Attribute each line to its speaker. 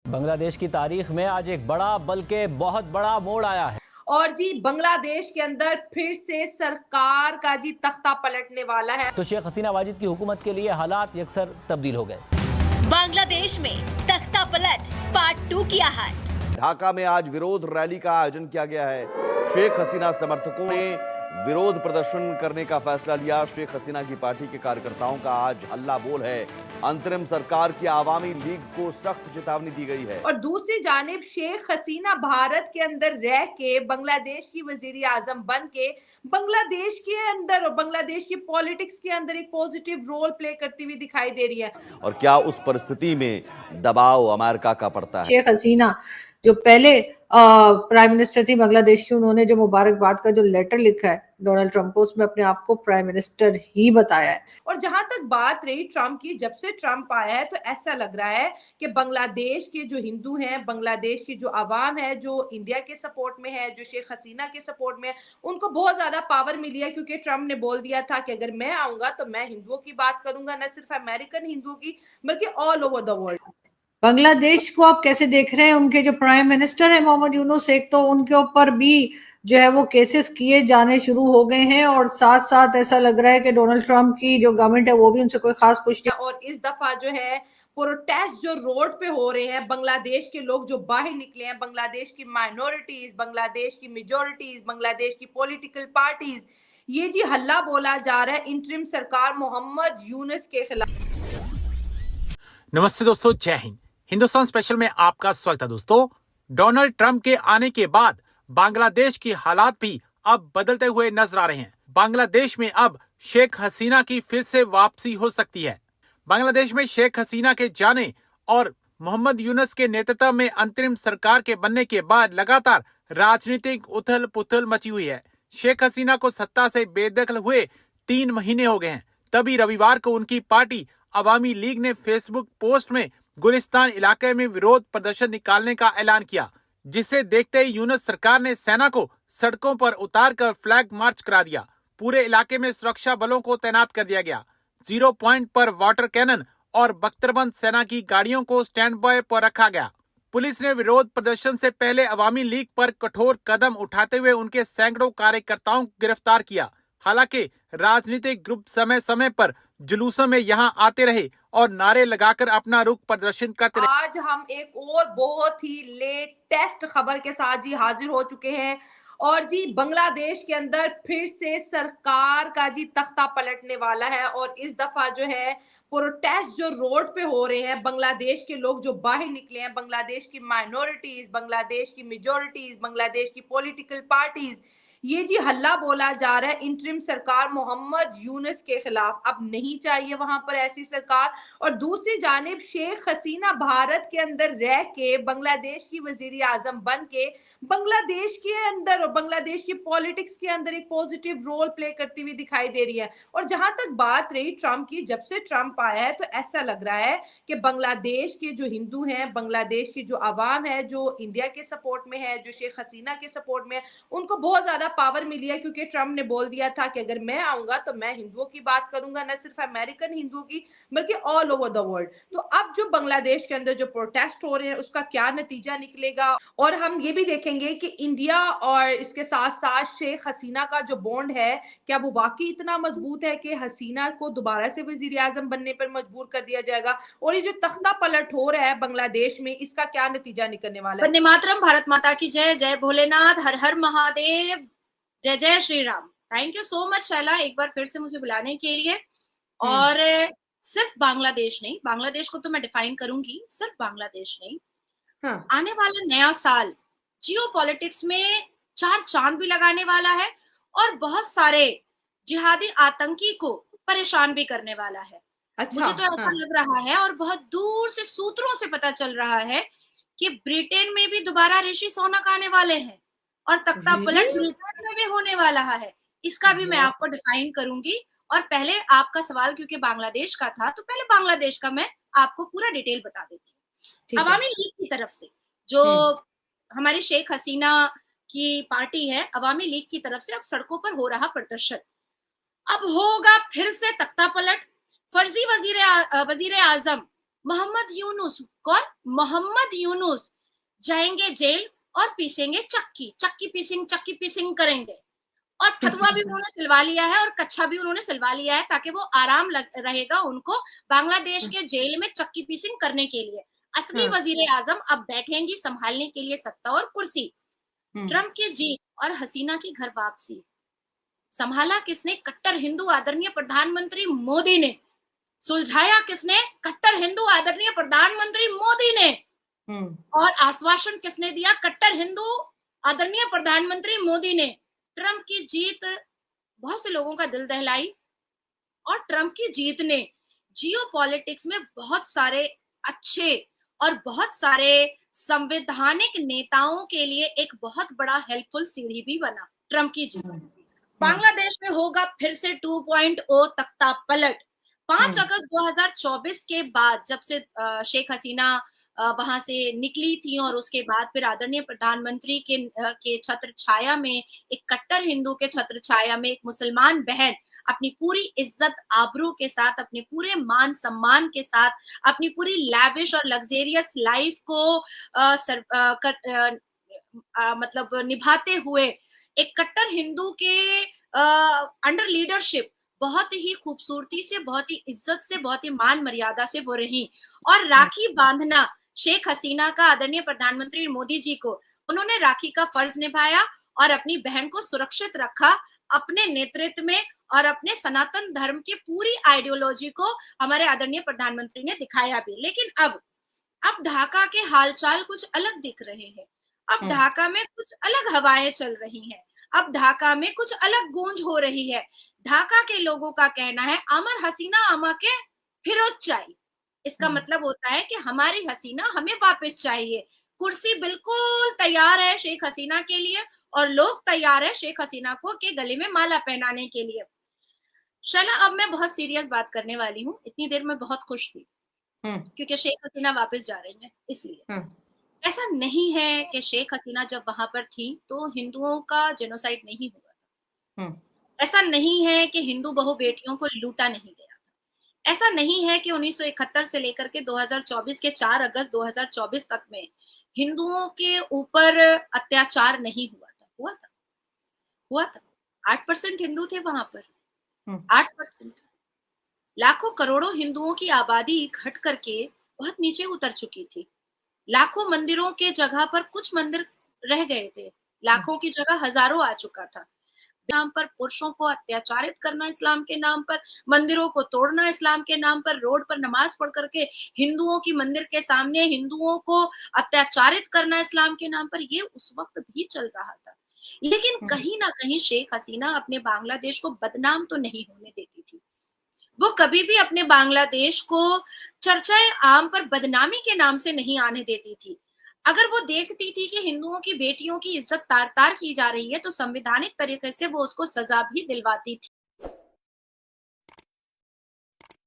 Speaker 1: बांग्लादेश की तारीख में आज एक बड़ा बल्कि बहुत बड़ा मोड़ आया है।
Speaker 2: और जी बांग्लादेश के अंदर फिर से सरकार का जी तख्ता पलटने वाला है।
Speaker 1: तो शेख हसीना वाजिद की हुकूमत के लिए हालात यकसर तब्दील हो गए।
Speaker 3: बांग्लादेश में तख्ता पलट पार्ट 2 की आहट।
Speaker 4: ढाका में आज विरोध रैली का आयोजन किया गया है। शेख हसीना समर्थकों ने विरोध प्रदर्शन करने का फैसला लिया। शेख हसीना की पार्टी के कार्यकर्ताओं का आज हल्ला बोल है। अंतरिम सरकार की आवामी लीग को सख्त चेतावनी दी गई है।
Speaker 2: और दूसरी जानिब शेख हसीना भारत के अंदर रह के बांग्लादेश की वजीर आजम बन के बांग्लादेश के अंदर और बांग्लादेश की पॉलिटिक्स के अंदर एक पॉजिटिव रोल प्ले करती हुई दिखाई दे रही है।
Speaker 4: और क्या उस परिस्थिति में दबाव अमेरिका का पड़ता है?
Speaker 5: शेख हसीना जो पहले प्राइम मिनिस्टर थी बांग्लादेश की, उन्होंने जो मुबारकबाद का जो लेटर लिखा है डोनाल्ड ट्रंप को, उसमें अपने आप को प्राइम मिनिस्टर ही बताया है।
Speaker 2: और जहां तक बात रही ट्रंप की, जब से ट्रंप आया है तो ऐसा लग रहा है कि बांग्लादेश के जो हिंदू हैं, बांग्लादेश की जो आवाम है, जो इंडिया के सपोर्ट में है, जो शेख हसीना के सपोर्ट में है, उनको बहुत ज्यादा पावर मिली है। क्योंकि ट्रंप ने बोल दिया था कि अगर मैं आऊंगा तो मैं हिंदुओं की बात करूंगा, न सिर्फ अमेरिकन हिंदुओं की बल्कि all over the world.
Speaker 5: Bangladesh को आप कैसे देख रहे हैं? उनके जो प्राइम मिनिस्टर है मोहम्मद यूनुस, एक तो उनके ऊपर भी जो है वो केसेस किए जाने शुरू हो गए हैं, और साथ साथ ऐसा लग रहा है कि डोनाल्ड ट्रंप की जो गवर्नमेंट है वो भी उनसे कोई खास खुश नहीं।
Speaker 2: और इस दफा जो है प्रोटेस्ट जो रोड पे हो रहे हैं, बांग्लादेश के लोग जो बाहर निकले हैं, बांग्लादेश की माइनॉरिटीज, बांग्लादेश की मेजोरिटीज, बांग्लादेश की पॉलिटिकल पार्टीज, ये जी हल्ला बोला जा रहा है इंटरिम सरकार मोहम्मद यूनुस के खिलाफ।
Speaker 6: नमस्ते दोस्तों, जय हिंद। हिंदुस्तान स्पेशल में आपका स्वागत है। दोस्तों, डोनाल्ड ट्रंप के आने के बाद बांग्लादेश की हालात भी अब बदलते हुए नजर आ रहे हैं। बांग्लादेश में अब शेख हसीना की फिर से वापसी हो सकती है। बांग्लादेश में शेख हसीना के जाने और मोहम्मद यूनुस के नेतृत्व में अंतरिम सरकार के बनने के बाद लगातार राजनीतिक उथल पुथल मची हुई है। शेख हसीना को सत्ता से बेदखल हुए 3 महीने हो गए हैं। तभी रविवार को उनकी पार्टी अवामी लीग ने फेसबुक पोस्ट में गुलिस्तान इलाके में विरोध प्रदर्शन निकालने का ऐलान किया, जिसे देखते ही यूनुस सरकार ने सेना को सड़कों पर उतारकर फ्लैग मार्च करा दिया। पूरे इलाके में सुरक्षा बलों को तैनात कर दिया गया। 0 पॉइंट पर वाटर कैनन और बख्तरबंद सेना की गाड़ियों को स्टैंड बाय पर रखा गया। पुलिस ने विरोध प्रदर्शन से पहले अवामी लीग पर कठोर कदम उठाते हुए उनके सैकड़ों कार्यकर्ताओं को गिरफ्तार किया। हालांकि राजनीतिक ग्रुप समय समय पर जुलूसों में यहां आते रहे और नारे लगाकर अपना रुख प्रदर्शन करते रहे।
Speaker 2: आज हम एक और बहुत ही लेटेस्ट खबर के साथ जी हाजिर हो चुके हैं। और जी बांग्लादेश के अंदर फिर से सरकार का जी तख्ता पलटने वाला है। और इस दफा जो है प्रोटेस्ट जो रोड पे हो रहे हैं, बांग्लादेश के लोग जो बाहर निकले हैं, बांग्लादेश की माइनॉरिटीज, बांग्लादेश की मेजोरिटीज, बांग्लादेश की पॉलिटिकल पार्टीज, ये जी हल्ला बोला जा रहा है इंटरिम सरकार मोहम्मद यूनुस के खिलाफ। अब नहीं चाहिए वहां पर ऐसी सरकार। और दूसरी जानिब शेख हसीना भारत के अंदर रह के बांग्लादेश की वजीर आजम बन के बांग्लादेश के अंदर और बांग्लादेश की पॉलिटिक्स के अंदर एक पॉजिटिव रोल प्ले करती हुई दिखाई दे रही है। और जहां तक बात रही ट्रंप की, जब से ट्रंप आया है तो ऐसा लग रहा है कि बांग्लादेश के जो हिंदू हैं, बांग्लादेश की जो आवाम है, जो इंडिया के सपोर्ट में है, जो शेख हसीना के सपोर्ट में है, उनको बहुत ज्यादा पावर मिली है। क्योंकि ट्रंप ने बोल दिया था कि अगर मैं आऊंगा तो मैं हिंदुओं की बात करूंगा, न सिर्फ अमेरिकन हिंदुओं की बल्कि ऑल ओवर द वर्ल्ड। तो अब जो बांग्लादेश के अंदर जो प्रोटेस्ट हो रहे हैं उसका क्या नतीजा निकलेगा, और हम ये भी देखेंगे कि इंडिया और इसके साथ साथ शेख हसीना का जो बॉन्ड है, क्या वो वाकई इतना मजबूत है कि हसीना को दोबारा से वजीर आजम बनने पर मजबूर कर दिया जाएगा। और ये जो तख्ता पलट हो रहा है बांग्लादेश में, इसका क्या नतीजा निकलने वाला है।
Speaker 7: वंदे मातरम, भारत माता की जय, जय भोलेनाथ, हर हर महादेव, जय जय Shri Ram. Thank you so much Shaila, एक बार फिर से मुझे बुलाने के लिए। और सिर्फ बांग्लादेश नहीं, बांग्लादेश को तो मैं डिफाइन करूंगी, सिर्फ बांग्लादेश नहीं,
Speaker 2: हाँ।
Speaker 7: आने वाला नया साल जियो पॉलिटिक्स में 4 चांद भी लगाने वाला है और बहुत सारे जिहादी आतंकी को परेशान भी करने वाला है।
Speaker 2: अच्छा,
Speaker 7: मुझे तो ऐसा
Speaker 2: हाँ।
Speaker 7: लग रहा है, और बहुत दूर से सूत्रों से पता चल रहा है कि ब्रिटेन में भी दोबारा ऋषि सुनक आने वाले हैं और तख्ता पलट ब्रिटेन में भी होने वाला है। इसका भी मैं आपको डिफाइन करूंगी। और पहले आपका सवाल क्योंकि बांग्लादेश का था, तो पहले बांग्लादेश का मैं आपको पूरा डिटेल बता देती हूँ। अवामी लीग की तरफ से जो हमारी शेख हसीना की पार्टी है, अवामी लीग की तरफ से अब सड़कों पर हो रहा प्रदर्शन, अब होगा फिर से तख्ता पलट। फर्जी वजीर आजम मोहम्मद यूनुस, कौन? मोहम्मद यूनुस जाएंगे जेल और पीसेंगे चक्की, चक्की पीसिंग करेंगे। और फतवा भी उन्होंने सिलवा लिया है और कच्छा भी उन्होंने सिलवा लिया है, ताकि वो आराम रहेगा उनको बांग्लादेश के जेल में चक्की पीसिंग करने के लिए। असली वजीर आजम अब बैठेंगी संभालने के लिए सत्ता और कुर्सी। ट्रंप की जीत और हसीना की घर वापसी संभाला किसने? कट्टर हिंदू आदरणीय प्रधानमंत्री मोदी ने। सुलझाया किसने? कट्टर हिंदू आदरणीय प्रधानमंत्री मोदी ने। और आश्वासन किसने दिया? कट्टर हिंदू आदरणीय प्रधानमंत्री मोदी ने। ट्रंप की जीत बहुत से लोगों का दिल दहलाई, और ट्रंप की जीत ने जियोपॉलिटिक्स में बहुत सारे अच्छे और बहुत सारे संवैधानिक नेताओं के लिए एक बहुत बड़ा हेल्पफुल सीढ़ी भी बना। ट्रंप की जीत बांग्लादेश में होगा फिर से 2.0 तख्ता पलट। 5 अगस्त 2024 के बाद, जब से शेख हसीना वहां से निकली थी, और उसके बाद फिर आदरणीय प्रधानमंत्री के छत्र छाया में, एक कट्टर हिंदू के छत्र छाया में, एक मुसलमान बहन अपनी पूरी इज्जत आबरू के साथ, अपने पूरे मान सम्मान के साथ, अपनी पूरी लैविश और लग्जेरियस लाइफ को मतलब निभाते हुए एक कट्टर हिंदू के अंडर लीडरशिप बहुत ही खूबसूरती से, बहुत ही इज्जत से, बहुत ही मान मर्यादा से वो रही। और राखी बांधना शेख हसीना का आदरणीय प्रधानमंत्री मोदी जी को, उन्होंने राखी का फर्ज निभाया और अपनी बहन को सुरक्षित रखा अपने नेतृत्व में, और अपने सनातन धर्म की पूरी आइडियोलॉजी को हमारे आदरणीय प्रधानमंत्री ने दिखाया भी। लेकिन अब ढाका के हालचाल कुछ अलग दिख रहे हैं। अब ढाका में कुछ अलग हवाएं चल रही हैं। अब ढाका में कुछ अलग गूंज हो रही है। ढाका के लोगों का कहना है अमर हसीना आमा के फिरोज चाहिए। इसका मतलब होता है कि हमारी हसीना हमें वापस चाहिए। कुर्सी बिल्कुल तैयार है शेख हसीना के लिए, और लोग तैयार है शेख हसीना को के गले में माला पहनाने के लिए। शला, अब मैं बहुत सीरियस बात करने वाली हूँ। इतनी देर में बहुत खुश थी क्योंकि शेख हसीना वापस जा रही है, इसलिए। ऐसा नहीं है कि शेख हसीना जब वहां पर थी तो हिंदुओं का जेनोसाइड नहीं हुआ था। ऐसा नहीं है कि हिंदू बहु बेटियों को लूटा नहीं गया था। ऐसा नहीं है कि 1971 से लेकर के 2024 के 4 अगस्त 2024 तक में हिंदुओं के ऊपर अत्याचार नहीं हुआ था। हुआ था। 8% हिंदू थे वहां पर। 8%। लाखों करोड़ों हिंदुओं की आबादी घट करके बहुत नीचे उतर चुकी थी। लाखों मंदिरों के जगह पर कुछ मंदिर रह गए थे। लाखों की जगह हजारों आ चुका था। नाम पर पुरुषों को अत्याचारित करना इस्लाम के नाम पर, मंदिरों को तोड़ना इस्लाम के नाम पर, रोड पर नमाज पढ़ करके हिंदुओं की मंदिर के सामने हिंदुओं को अत्याचारित करना इस्लाम के नाम पर, ये उस वक्त भी चल रहा था। लेकिन कहीं ना कहीं शेख हसीना अपने बांग्लादेश को बदनाम तो नहीं होने देती थी। वो कभी भी अपने बांग्लादेश को चर्चाएं आम पर बदनामी के नाम से नहीं आने देती थी। अगर वो देखती थी कि हिंदुओं की बेटियों की इज्जत तार तार की जा रही है तो संवैधानिक तरीके से वो उसको सजा भी दिलवाती